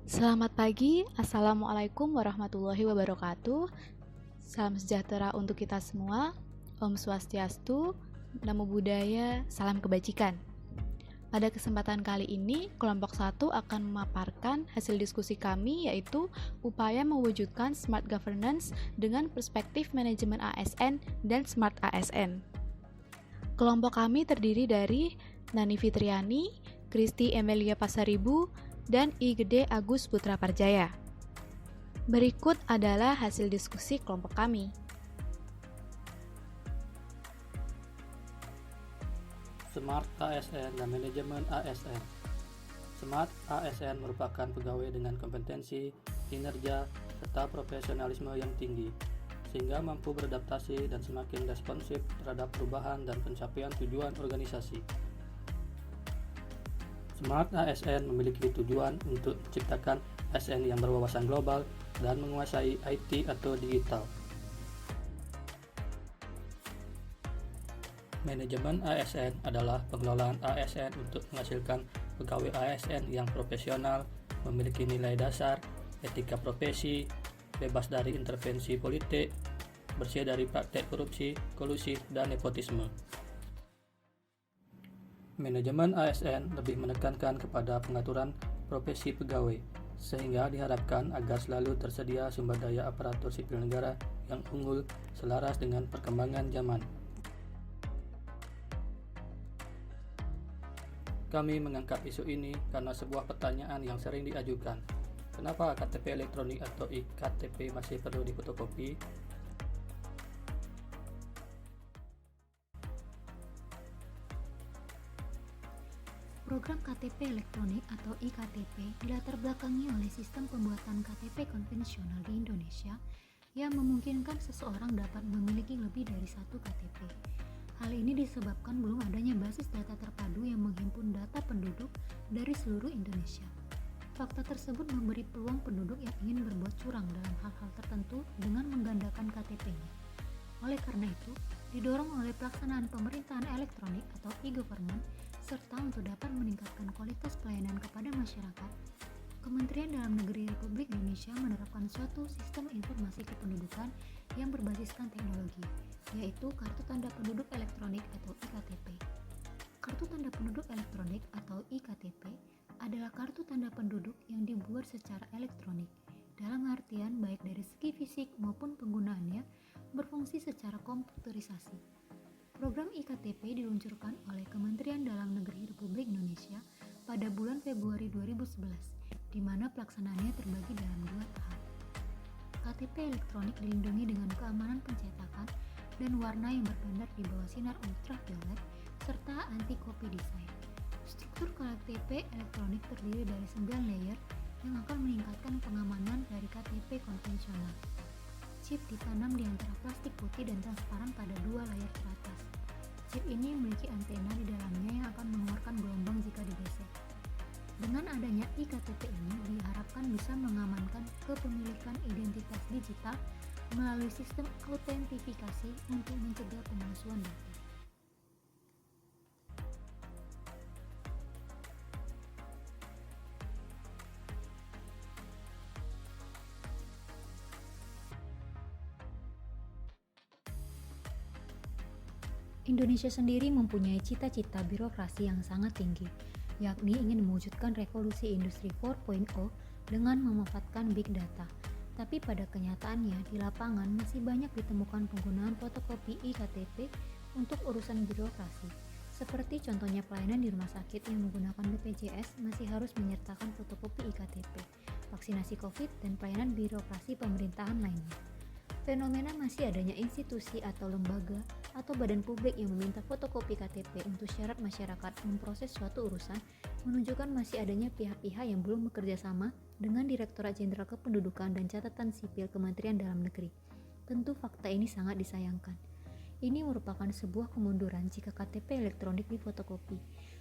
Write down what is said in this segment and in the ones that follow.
Selamat pagi, Assalamualaikum warahmatullahi wabarakatuh. Salam sejahtera untuk kita semua. Om Swastiastu, Namo Buddhaya, Salam Kebajikan. Pada kesempatan kali ini, kelompok 1 akan memaparkan hasil diskusi kami, yaitu upaya mewujudkan smart governance dengan perspektif manajemen ASN dan smart ASN. Kelompok kami terdiri dari Nani Fitriani, Kristi Emelia Pasaribu, dan I Gede Agus Putra Parjaya. Berikut adalah hasil diskusi kelompok kami. Smart ASN dan Manajemen ASN. Smart ASN merupakan pegawai dengan kompetensi, kinerja, serta profesionalisme yang tinggi, sehingga mampu beradaptasi dan semakin responsif terhadap perubahan dan pencapaian tujuan organisasi. Smart ASN memiliki tujuan untuk menciptakan ASN yang berwawasan global dan menguasai IT atau digital. Manajemen ASN adalah pengelolaan ASN untuk menghasilkan pegawai ASN yang profesional, memiliki nilai dasar, etika profesi, bebas dari intervensi politik, bersih dari praktek korupsi, kolusi, dan nepotisme. Manajemen ASN lebih menekankan kepada pengaturan profesi pegawai, sehingga diharapkan agar selalu tersedia sumber daya aparatur sipil negara yang unggul selaras dengan perkembangan zaman. Kami mengangkat isu ini karena sebuah pertanyaan yang sering diajukan. Kenapa KTP elektronik atau iKTP masih perlu difotokopi? Program KTP elektronik atau iKTP dilatar belakangi oleh sistem pembuatan KTP konvensional di Indonesia yang memungkinkan seseorang dapat memiliki lebih dari satu KTP. Hal ini disebabkan belum adanya basis data terpadu yang menghimpun data penduduk dari seluruh Indonesia. Fakta tersebut memberi peluang penduduk yang ingin berbuat curang dalam hal-hal tertentu dengan menggandakan KTP-nya. Oleh karena itu, didorong oleh pelaksanaan pemerintahan elektronik atau e-government, serta untuk dapat meningkatkan kualitas pelayanan kepada masyarakat, Kementerian Dalam Negeri Republik Indonesia menerapkan suatu sistem informasi kependudukan yang berbasiskan teknologi, yaitu Kartu Tanda Penduduk Elektronik atau iKTP. Kartu Tanda Penduduk Elektronik atau iKTP adalah kartu tanda penduduk yang dibuat secara elektronik, dalam artian baik dari segi fisik maupun penggunaannya berfungsi secara komputerisasi. Program iKTP diluncurkan oleh Kementerian Dalam Negeri Republik Indonesia pada bulan Februari 2011, di mana pelaksanaannya terbagi dalam 2 tahap. KTP elektronik dilindungi dengan keamanan pencetakan dan warna yang berstandar di bawah sinar ultraviolet serta anti-copy design. Struktur KTP elektronik terdiri dari 9 layer yang akan meningkatkan pengamanan dari KTP konvensional. Chip ditanam di antara plastik putih dan transparan pada 2 layar teratas. Chip ini memiliki antena di dalamnya yang akan mengeluarkan gelombang jika digeser. Dengan adanya iKTP ini diharapkan bisa mengamankan kepemilikan identitas digital melalui sistem autentifikasi untuk mencegah pemalsuan data. Indonesia sendiri mempunyai cita-cita birokrasi yang sangat tinggi, yakni ingin mewujudkan revolusi industri 4.0 dengan memanfaatkan big data. Tapi pada kenyataannya di lapangan masih banyak ditemukan penggunaan fotokopi iKTP untuk urusan birokrasi. Seperti contohnya pelayanan di rumah sakit yang menggunakan BPJS masih harus menyertakan fotokopi iKTP, vaksinasi COVID, dan pelayanan birokrasi pemerintahan lainnya. Fenomena masih adanya institusi atau lembaga atau badan publik yang meminta fotokopi KTP untuk syarat masyarakat memproses suatu urusan menunjukkan masih adanya pihak-pihak yang belum bekerja sama dengan Direktorat Jenderal Kependudukan dan Catatan Sipil Kementerian Dalam Negeri. Tentu fakta ini sangat disayangkan. Ini merupakan sebuah kemunduran jika KTP elektronik difotokopi,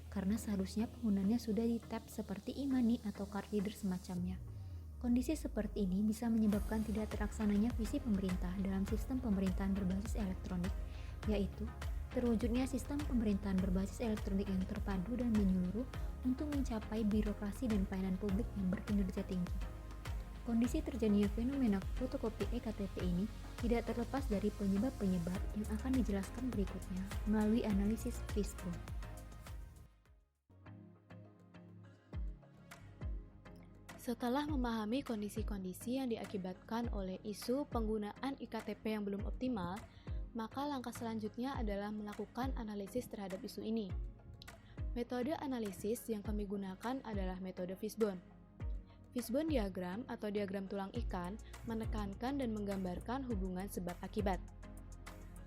karena seharusnya penggunanya sudah di-tap seperti e-money atau card reader semacamnya. Kondisi seperti ini bisa menyebabkan tidak terlaksananya visi pemerintah dalam sistem pemerintahan berbasis elektronik, yaitu terwujudnya sistem pemerintahan berbasis elektronik yang terpadu dan menyeluruh untuk mencapai birokrasi dan pelayanan publik yang berkinerja tinggi. Kondisi terjadinya fenomena fotokopi EKTP ini tidak terlepas dari penyebab-penyebab yang akan dijelaskan berikutnya melalui analisis Fishbone. Setelah memahami kondisi-kondisi yang diakibatkan oleh isu penggunaan IKTP yang belum optimal, maka langkah selanjutnya adalah melakukan analisis terhadap isu ini. Metode analisis yang kami gunakan adalah metode Fishbone. Fishbone diagram atau diagram tulang ikan menekankan dan menggambarkan hubungan sebab akibat.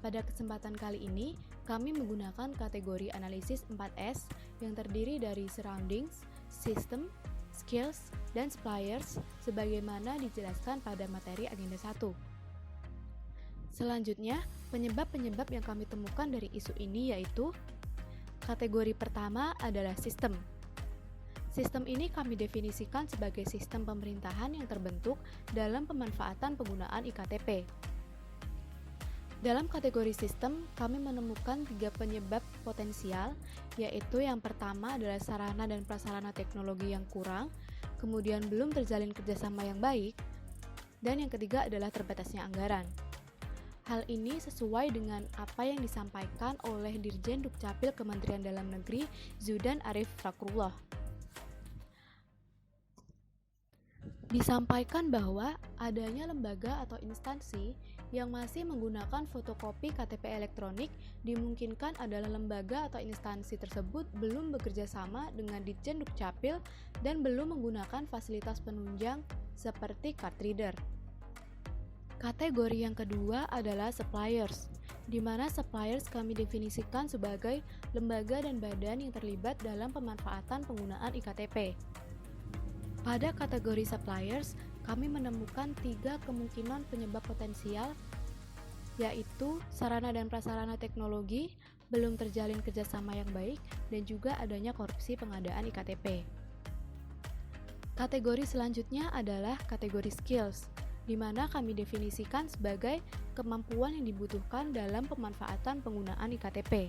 Pada kesempatan kali ini, kami menggunakan kategori analisis 4S yang terdiri dari surroundings, system, skills, dan suppliers sebagaimana dijelaskan pada materi agenda 1. Selanjutnya, penyebab-penyebab yang kami temukan dari isu ini yaitu kategori pertama adalah sistem. Sistem ini kami definisikan sebagai sistem pemerintahan yang terbentuk dalam pemanfaatan penggunaan IKTP. Dalam kategori sistem, kami menemukan 3 penyebab potensial, yaitu yang pertama adalah sarana dan prasarana teknologi yang kurang, kemudian belum terjalin kerjasama yang baik, dan yang ketiga adalah terbatasnya anggaran. Hal ini sesuai dengan apa yang disampaikan oleh Dirjen Dukcapil Kementerian Dalam Negeri Zudan Arif Fakrullah. Disampaikan bahwa adanya lembaga atau instansi yang masih menggunakan fotokopi KTP elektronik dimungkinkan adalah lembaga atau instansi tersebut belum bekerja sama dengan Ditjen Dukcapil dan belum menggunakan fasilitas penunjang seperti card reader. Kategori yang kedua adalah suppliers, di mana suppliers kami definisikan sebagai lembaga dan badan yang terlibat dalam pemanfaatan penggunaan IKTP. Pada kategori suppliers, kami menemukan 3 kemungkinan penyebab potensial, yaitu sarana dan prasarana teknologi, belum terjalin kerjasama yang baik, dan juga adanya korupsi pengadaan IKTP. Kategori selanjutnya adalah kategori skills, di mana kami definisikan sebagai kemampuan yang dibutuhkan dalam pemanfaatan penggunaan IKTP.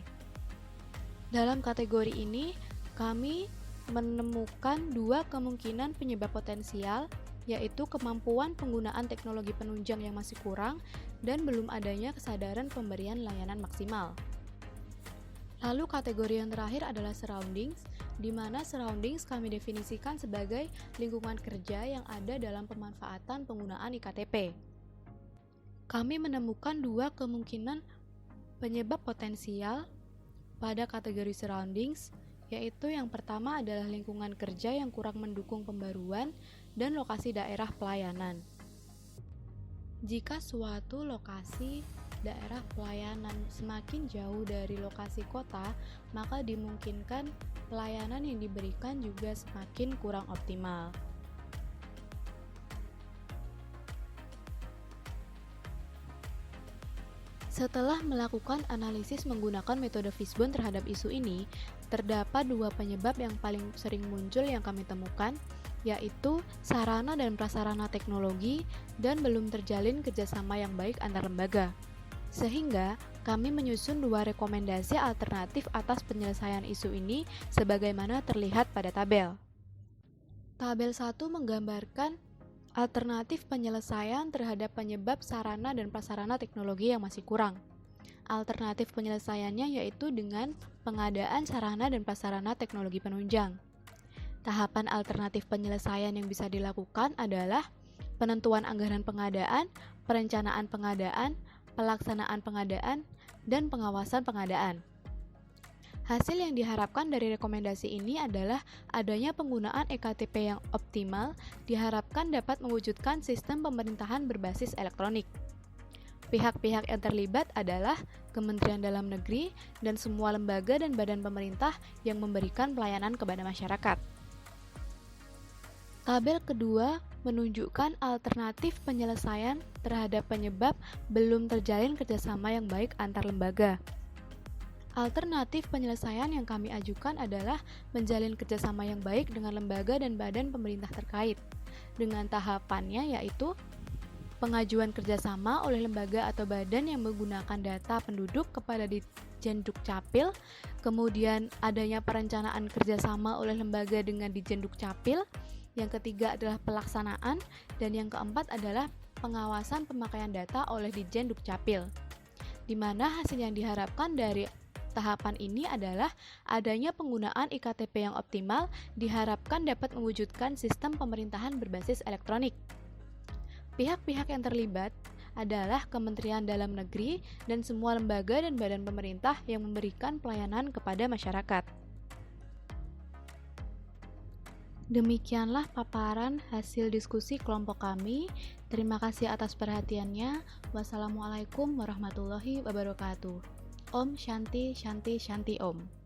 Dalam kategori ini, kami menemukan 2 kemungkinan penyebab potensial, yaitu kemampuan penggunaan teknologi penunjang yang masih kurang dan belum adanya kesadaran pemberian layanan maksimal. Lalu kategori yang terakhir adalah surroundings, di mana surroundings kami definisikan sebagai lingkungan kerja yang ada dalam pemanfaatan penggunaan IKTP. Kami menemukan 2 kemungkinan penyebab potensial pada kategori surroundings, yaitu yang pertama adalah lingkungan kerja yang kurang mendukung pembaruan dan lokasi daerah pelayanan. Jika suatu lokasi daerah pelayanan semakin jauh dari lokasi kota, maka dimungkinkan pelayanan yang diberikan juga semakin kurang optimal. Setelah melakukan analisis menggunakan metode Fishbone terhadap isu ini, terdapat 2 penyebab yang paling sering muncul yang kami temukan, yaitu sarana dan prasarana teknologi dan belum terjalin kerjasama yang baik antar lembaga. Sehingga, kami menyusun 2 rekomendasi alternatif atas penyelesaian isu ini sebagaimana terlihat pada tabel. Tabel 1 menggambarkan alternatif penyelesaian terhadap penyebab sarana dan prasarana teknologi yang masih kurang. Alternatif penyelesaiannya yaitu dengan pengadaan sarana dan prasarana teknologi penunjang. Tahapan alternatif penyelesaian yang bisa dilakukan adalah penentuan anggaran pengadaan, perencanaan pengadaan, pelaksanaan pengadaan, dan pengawasan pengadaan. Hasil yang diharapkan dari rekomendasi ini adalah adanya penggunaan EKTP yang optimal diharapkan dapat mewujudkan sistem pemerintahan berbasis elektronik. Pihak-pihak yang terlibat adalah Kementerian Dalam Negeri dan semua lembaga dan badan pemerintah yang memberikan pelayanan kepada masyarakat. Tabel kedua menunjukkan alternatif penyelesaian terhadap penyebab belum terjalin kerjasama yang baik antar lembaga. Alternatif penyelesaian yang kami ajukan adalah menjalin kerjasama yang baik dengan lembaga dan badan pemerintah terkait, dengan tahapannya yaitu pengajuan kerjasama oleh lembaga atau badan yang menggunakan data penduduk kepada Ditjen Dukcapil, kemudian adanya perencanaan kerjasama oleh lembaga dengan Ditjen Dukcapil, yang ketiga adalah pelaksanaan, dan yang keempat adalah pengawasan pemakaian data oleh Ditjen Dukcapil, di mana hasil yang diharapkan dari tahapan ini adalah adanya penggunaan iktp yang optimal diharapkan dapat mewujudkan sistem pemerintahan berbasis elektronik. Pihak-pihak yang terlibat adalah Kementerian Dalam Negeri dan semua lembaga dan badan pemerintah yang memberikan pelayanan kepada masyarakat. Demikianlah paparan hasil diskusi kelompok kami. Terima kasih atas perhatiannya. Wassalamualaikum warahmatullahi wabarakatuh. Om Shanti Shanti Shanti Om.